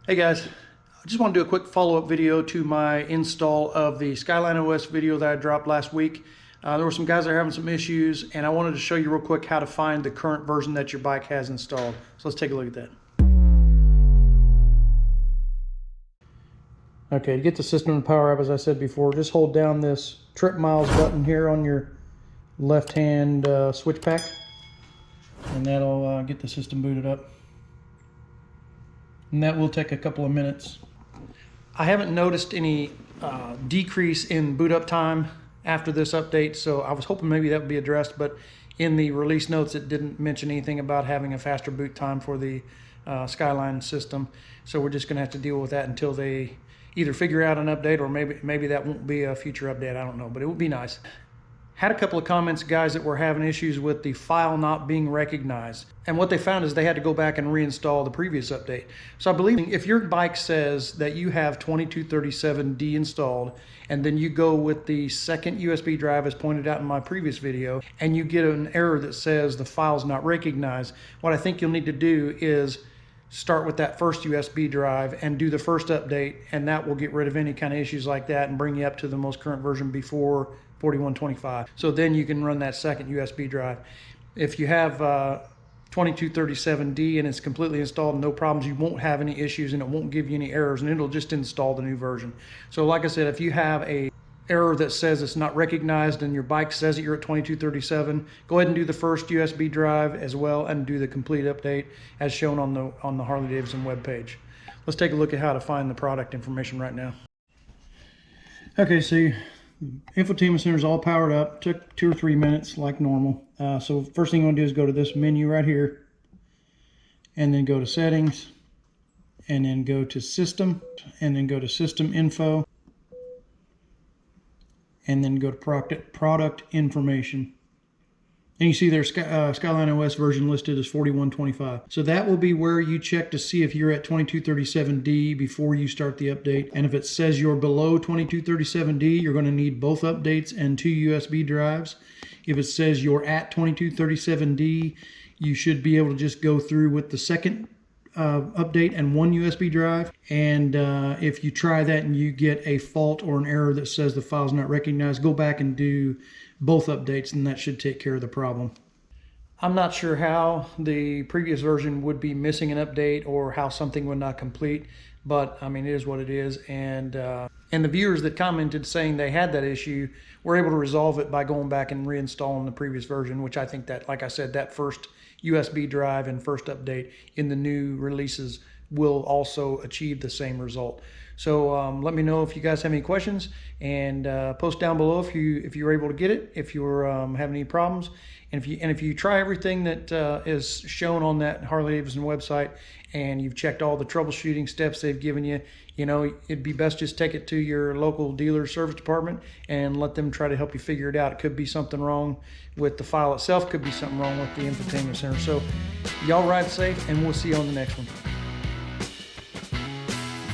Hey guys, I just want to do a quick follow-up video to my install of the Skyline OS video that I dropped last week. There were some guys that are having some issues, and I wanted to show you real quick how to find the current version that your bike has installed. So let's take a look at that. Okay, to get the system to power up, as I said before, just hold down this trip miles button here on your left-hand switch pack, and that'll get the system booted up. And that will take a couple of minutes. I haven't noticed any decrease in boot up time after this update, so I was hoping maybe that would be addressed, but in the release notes it didn't mention anything about having a faster boot time for the Skyline system. So we're just going to have to deal with that until they either figure out an update, or maybe that won't be a future update. I don't know, but it would be nice. Had a couple of comments, guys, that were having issues with the file not being recognized. And what they found is they had to go back and reinstall the previous update. So I believe if your bike says that you have 2237D installed, and then you go with the second USB drive as pointed out in my previous video, and you get an error that says the file's not recognized, what I think you'll need to do is start with that first USB drive and do the first update, and that will get rid of any kind of issues like that and bring you up to the most current version before 4125. So then you can run that second USB drive. If you have 2237D and it's completely installed and no problems, you won't have any issues and it won't give you any errors, and it'll just install the new version. So like I said, if you have a error that says it's not recognized and your bike says that you're at 2237, go ahead and do the first USB drive as well and do the complete update as shown on the Harley-Davidson webpage. Let's take a look at how to find the product information right now. Okay, so infotainment center is all powered up. Took 2 or 3 minutes like normal. So first thing I'm going to do is go to this menu right here, and then go to settings, and then go to system, and then go to system info, and then go to product information. And you see there's Skyline OS version listed as 4125. So that will be where you check to see if you're at 2237D before you start the update. And if it says you're below 2237D, you're going to need both updates and 2 USB drives. If it says you're at 2237D, you should be able to just go through with the second update and 1 USB drive. And if you try that and you get a fault or an error that says the file's not recognized, go back and do both updates, and that should take care of the problem. I'm not sure how the previous version would be missing an update or how something would not complete, but I mean, it is what it is. And the viewers that commented saying they had that issue were able to resolve it by going back and reinstalling the previous version, which I think that, like I said, that first USB drive and first update in the new releases will also achieve the same result. So let me know if you guys have any questions, and post down below if you were able to get it, if you're having any problems, and if you try everything that is shown on that Harley-Davidson website and you've checked all the troubleshooting steps they've given you, you know, it'd be best just take it to your local dealer service department and let them try to help you figure it out. It could be something wrong with the file itself, could be something wrong with the infotainment center. So y'all ride safe, and we'll see you on the next one.